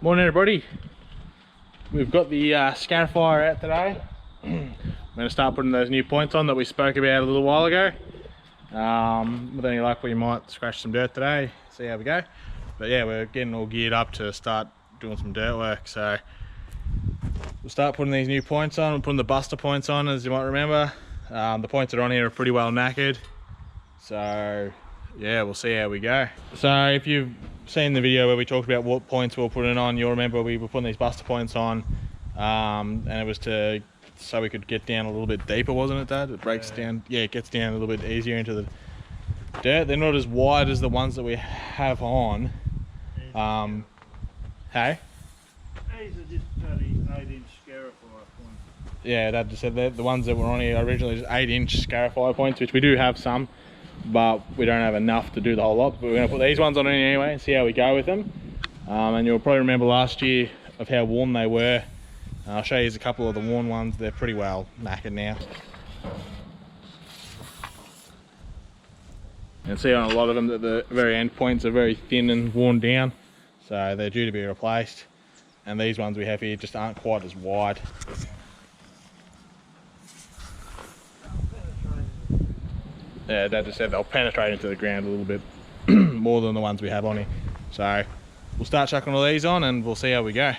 Morning everybody. We've got the Scarifier out today. I'm going to start putting those new points on that we spoke about a little while ago. With any luck we might scratch some dirt today, see how we go. But yeah, we're getting all geared up to start doing some dirt work. So we'll start putting these new points on. We're putting the Buster points on, as you might remember. The points that are on here are pretty well knackered. So yeah, we'll see how we go. So if you've seen the video where we talked about what points we were putting on, you'll remember we were putting these Buster points on, and it was so we could get down a little bit deeper, wasn't it, Dad? It breaks down, yeah, it gets down a little bit easier into the dirt. They're not as wide as the ones that we have on. Hey? These are just 8-inch Scarifying points. Yeah, Dad just said the ones that were on here originally just 8-inch Scarifying points, which we do have some, but we don't have enough to do the whole lot. But we're going to put these ones on anyway and see how we go with them. And you'll probably remember last year of how worn they were. I'll show you a couple of the worn ones. They're pretty well knackered now. You can see on a lot of them that the very end points are very thin and worn down, so they're due to be replaced. And these ones we have here just aren't quite as wide. Yeah, Dad just said they'll penetrate into the ground a little bit more than the ones we have on here. So we'll start chucking all these on and we'll see how we go.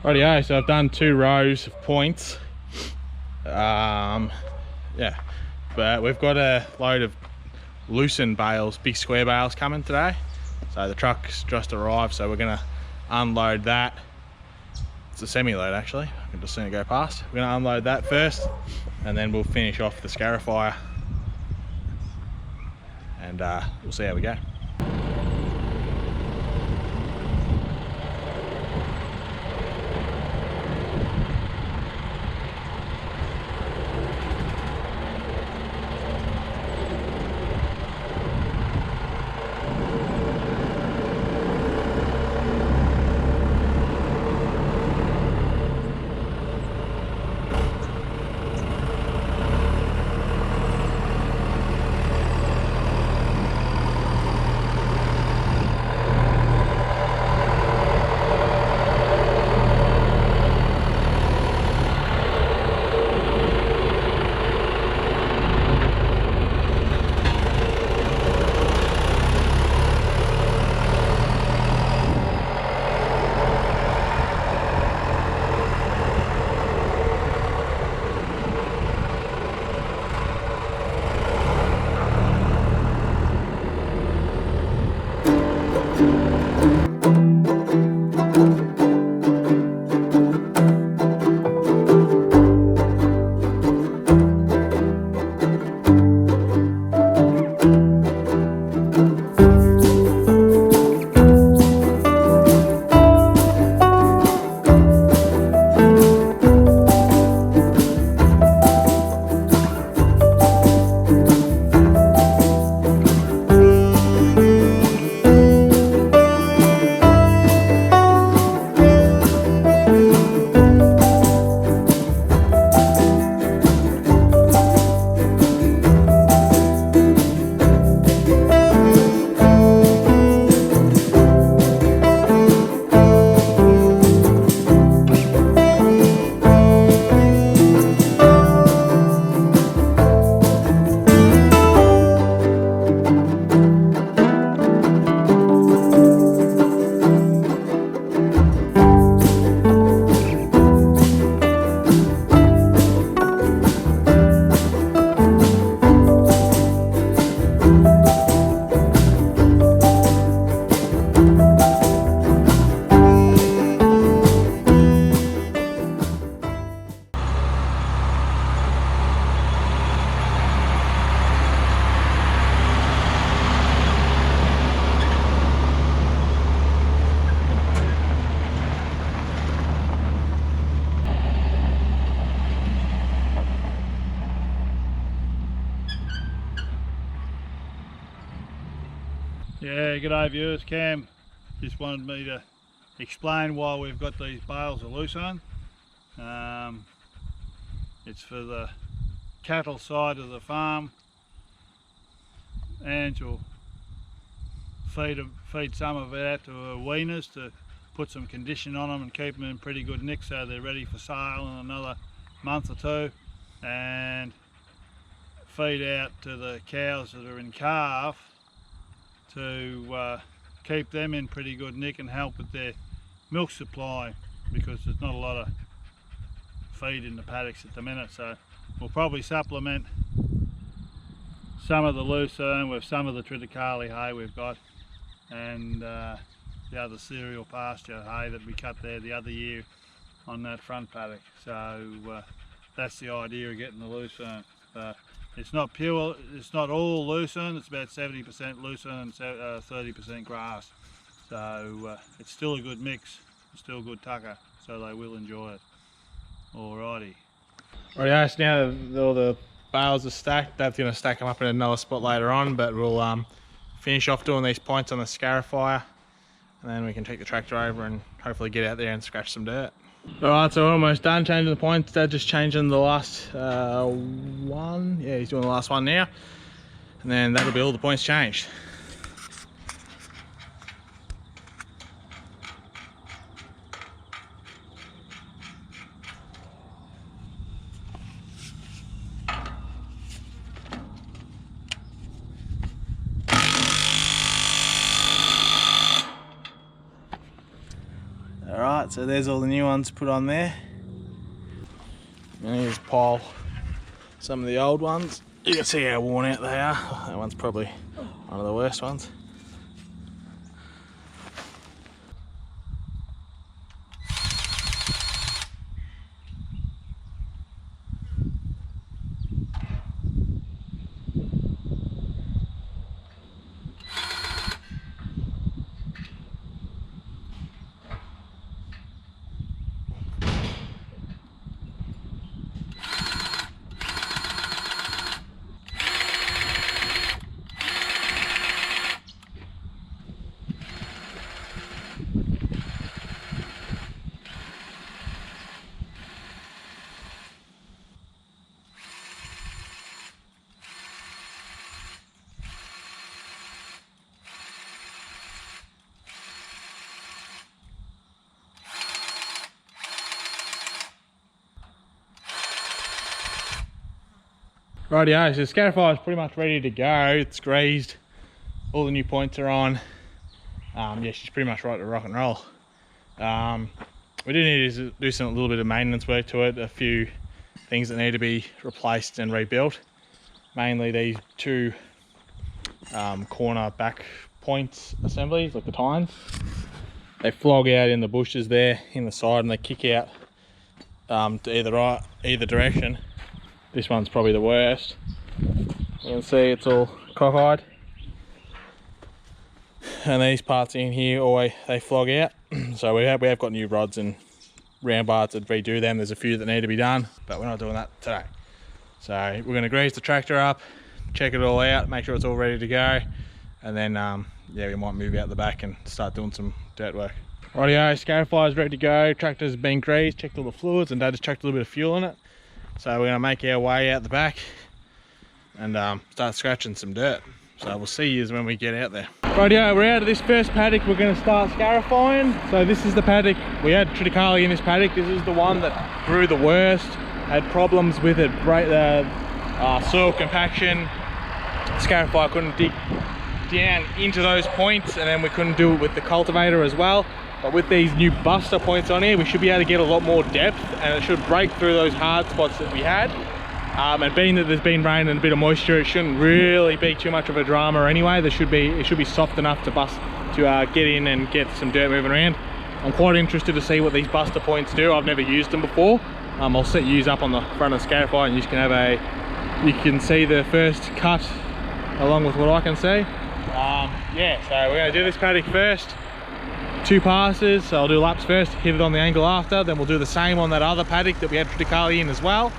Rightio, so I've done 2 rows of points. Yeah, but we've got a load of lucerne bales, big square bales coming today. So the truck's just arrived, so we're gonna unload that. It's a semi-load actually, I can just see it go past. We're gonna unload that first, and then we'll finish off the Scarifier. And we'll see how we go. Yeah, g'day viewers. Cam just wanted me to explain why we've got these bales of lucerne. It's for the cattle side of the farm. Ange will feed some of it out to her weaners to put some condition on them and keep them in pretty good nick so they're ready for sale in another month or two, and feed out to the cows that are in calf to keep them in pretty good nick and help with their milk supply, because there's not a lot of feed in the paddocks at the minute. So we'll probably supplement some of the lucerne with some of the triticale hay we've got, and the other cereal pasture hay that we cut there the other year on that front paddock. So that's the idea of getting the lucerne. It's not pure, it's not all lucerne, it's about 70% lucerne and 30% grass. So it's still a good mix, it's still good tucker, so they will enjoy it. Alrighty. Rightio, so now that all the bales are stacked, Dad's going to stack them up in another spot later on, but we'll finish off doing these points on the Scarifier, and then we can take the tractor over and hopefully get out there and scratch some dirt. Alright, so we're almost done changing the points. Dad just changing the last one. Yeah, he's doing the last one now. And then that'll be all the points changed. Alright, so there's all the new ones put on there. And here's pile some of the old ones. You can see how worn out they are. That one's probably one of the worst ones. Rightio, so the Scarifying is pretty much ready to go. It's greased, all the new points are on. Yeah, she's pretty much right to rock and roll. We do need to do a little bit of maintenance work to it, a few things that need to be replaced and rebuilt. Mainly these two corner back points assemblies, like the tines. They flog out in the bushes there in the side and they kick out to either direction. This one's probably the worst. You can see it's all cockeyed. And these parts in here, they flog out. So we have got new rods and round bars that redo them. There's a few that need to be done, but we're not doing that today. So we're going to grease the tractor up, check it all out, make sure it's all ready to go, and then yeah, we might move out the back and start doing some dirt work. Rightio, Scarifyer's ready to go. Tractor's been greased, checked all the fluids, and Dad just chucked a little bit of fuel in it. So we're going to make our way out the back and start scratching some dirt. So we'll see you when we get out there. Rightio, we're out of this first paddock. We're going to start scarifying. So this is the paddock. We had triticale in this paddock. This is the one that grew the worst. Had problems with it, soil compaction. Scarifier couldn't dig down into those points, and then we couldn't do it with the cultivator as well. But with these new buster points on here, we should be able to get a lot more depth, and it should break through those hard spots that we had. And being that there's been rain and a bit of moisture, it shouldn't really be too much of a drama anyway. It should be soft enough to get in and get some dirt moving around. I'm quite interested to see what these buster points do. I've never used them before. I'll set yous up on the front of the Scarifier, and you can see the first cut along with what I can see. Yeah, so we're going to do this paddock first. 2 passes, so I'll do laps first, hit it on the angle after, then we'll do the same on that other paddock that we had triticale in as well.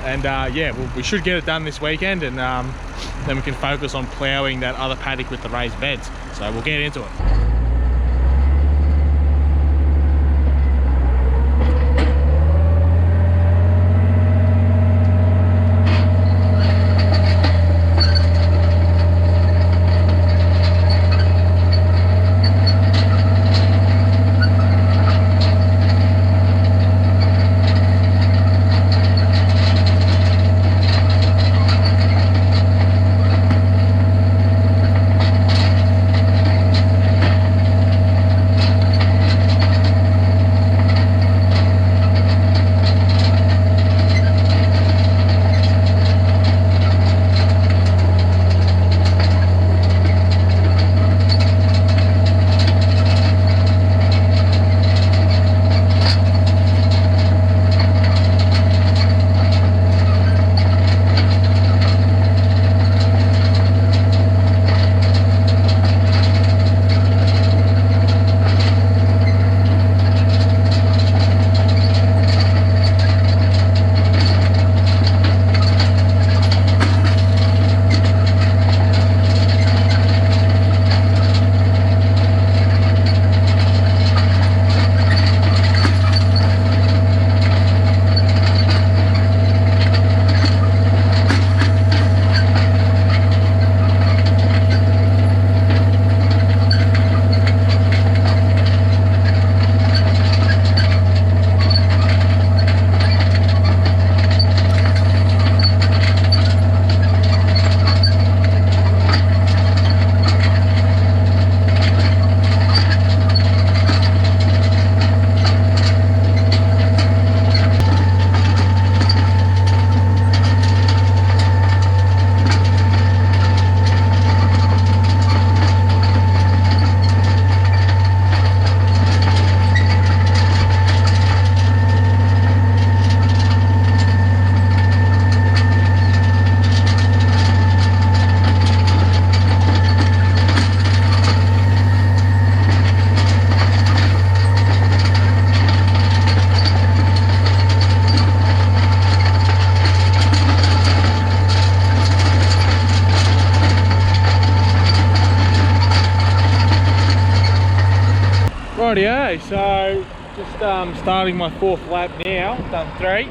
And yeah, we should get it done this weekend, and then we can focus on ploughing that other paddock with the raised beds. So we'll get into it. Rightio, so just starting my 4th lap now, done 3.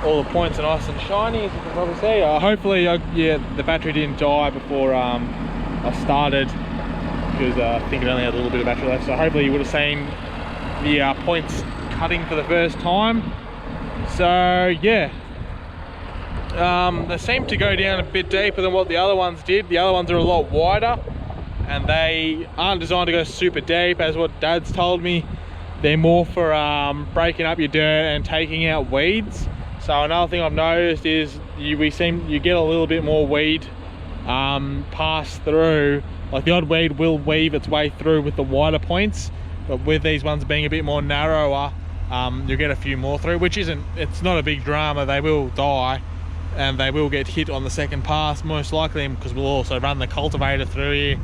All the points are nice and shiny, as you can probably see. Hopefully, yeah, the battery didn't die before I started, because I think it only had a little bit of battery left. So hopefully you would have seen the points cutting for the first time. So yeah, they seem to go down a bit deeper than what the other ones did. The other ones are a lot wider, and they aren't designed to go super deep, as what Dad's told me. They're more for breaking up your dirt and taking out weeds. So another thing I've noticed is you get a little bit more weed pass through. Like the odd weed will weave its way through with the wider points, but with these ones being a bit more narrower, you'll get a few more through, which it's not a big drama. They will die and they will get hit on the second pass most likely, because we'll also run the cultivator through here.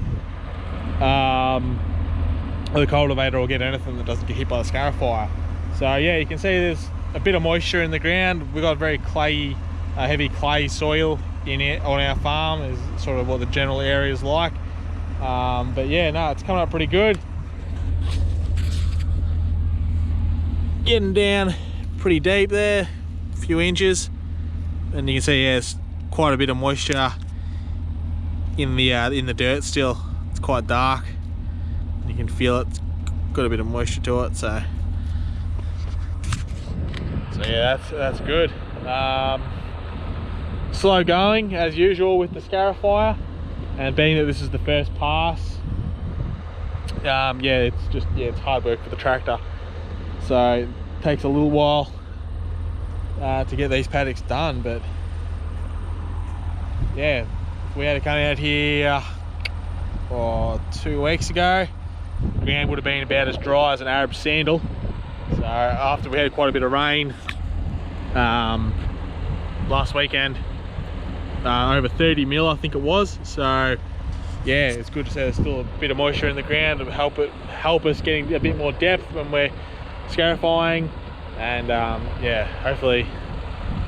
The cultivator will get anything that doesn't get hit by the scarifier. So yeah, you can see there's a bit of moisture in the ground. We've got very clayey, heavy clay soil in it on our farm, is sort of what the general area is like. But yeah, no, it's coming up pretty good. Getting down pretty deep there, a few inches, and you can see, yeah, there's quite a bit of moisture in the dirt still. It's quite dark. You can feel it's got a bit of moisture to it, so yeah, that's good. Slow going as usual with the Scarifier, and being that this is the first pass, yeah, it's hard work for the tractor, so it takes a little while to get these paddocks done. But yeah, if we had come out here 2 weeks ago, the ground would have been about as dry as an Arab sandal. So after we had quite a bit of rain last weekend, over 30 mil I think it was, so yeah, it's good to see there's still a bit of moisture in the ground to help us getting a bit more depth when we're scarifying. And yeah, hopefully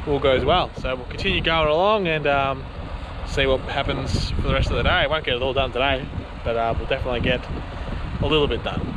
all goes well. So we'll continue going along and see what happens for the rest of the day. Won't get it all done today, but we'll definitely get a little bit done.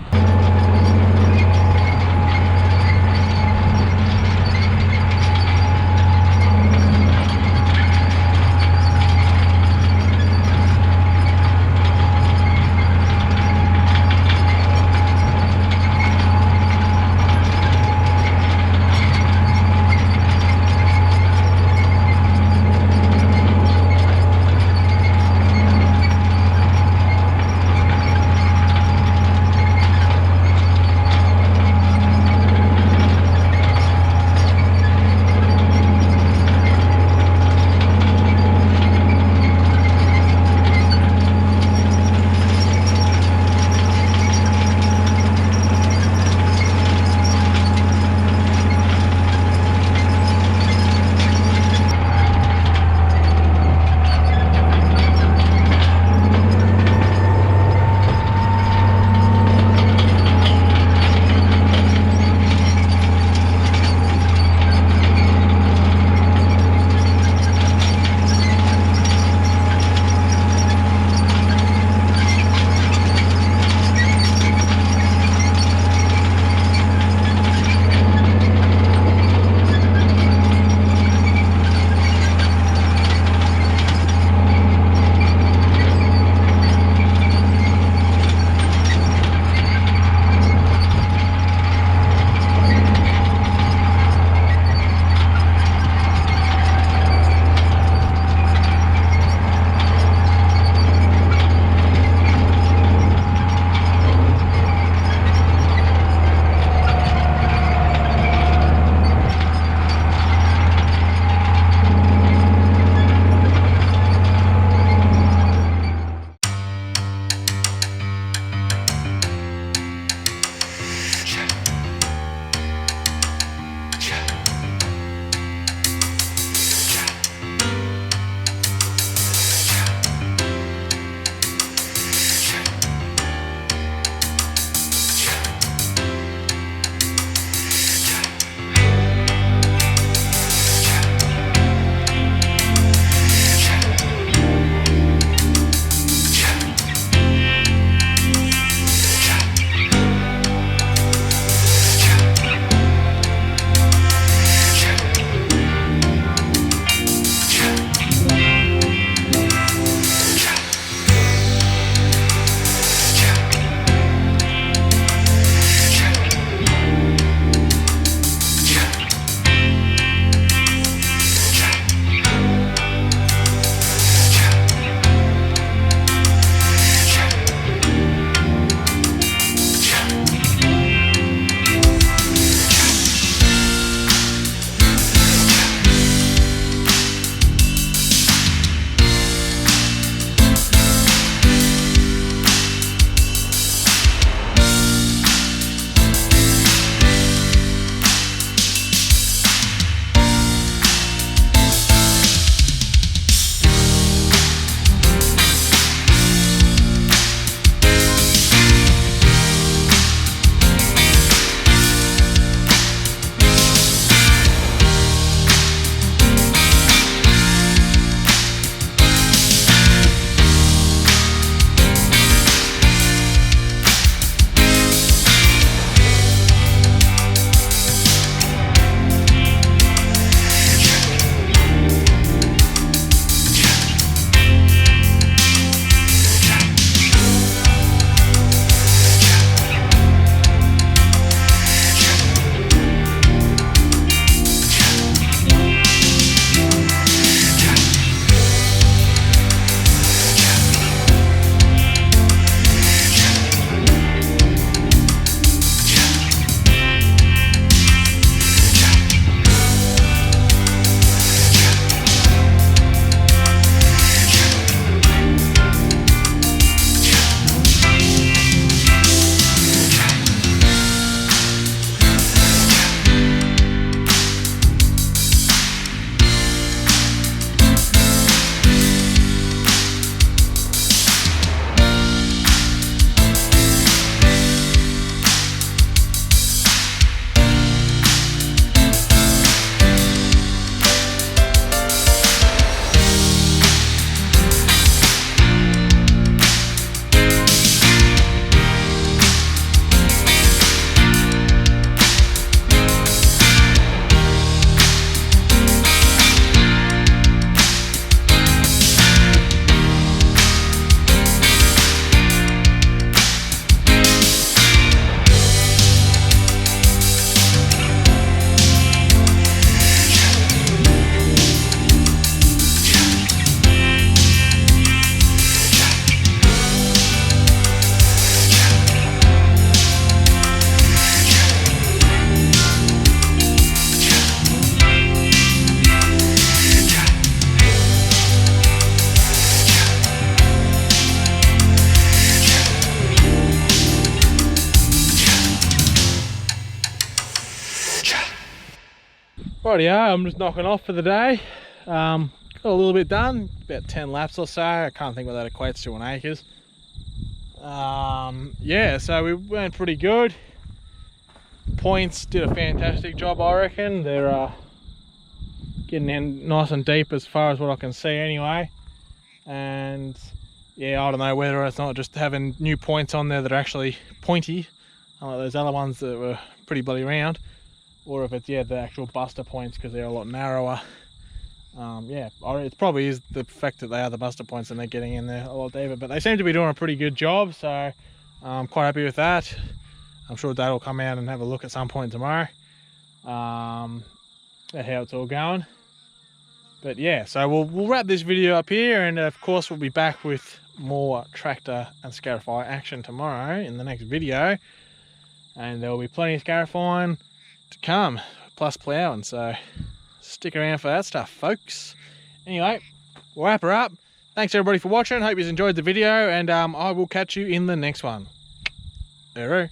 Rightio, I'm just knocking off for the day. Got a little bit done, about 10 laps or so. I can't think what that equates to in acres. Yeah, so we went pretty good. Points did a fantastic job, I reckon. They're getting in nice and deep as far as what I can see anyway. And yeah, I don't know whether it's not just having new points on there that are actually pointy, unlike those other ones that were pretty bloody round, or if it's the actual buster points because they're a lot narrower. Yeah, it probably is the fact that they are the buster points and they're getting in there a lot deeper, but they seem to be doing a pretty good job, so I'm quite happy with that. I'm sure Dad will come out and have a look at some point tomorrow at how it's all going. But yeah, so we'll wrap this video up here, and of course we'll be back with more tractor and Scarify action tomorrow in the next video, and there will be plenty of Scarifying to come, plus ploughing, so stick around for that stuff, folks. Anyway, we'll wrap her up. Thanks everybody for watching. Hope you enjoyed the video, and I will catch you in the next one. Hooroo.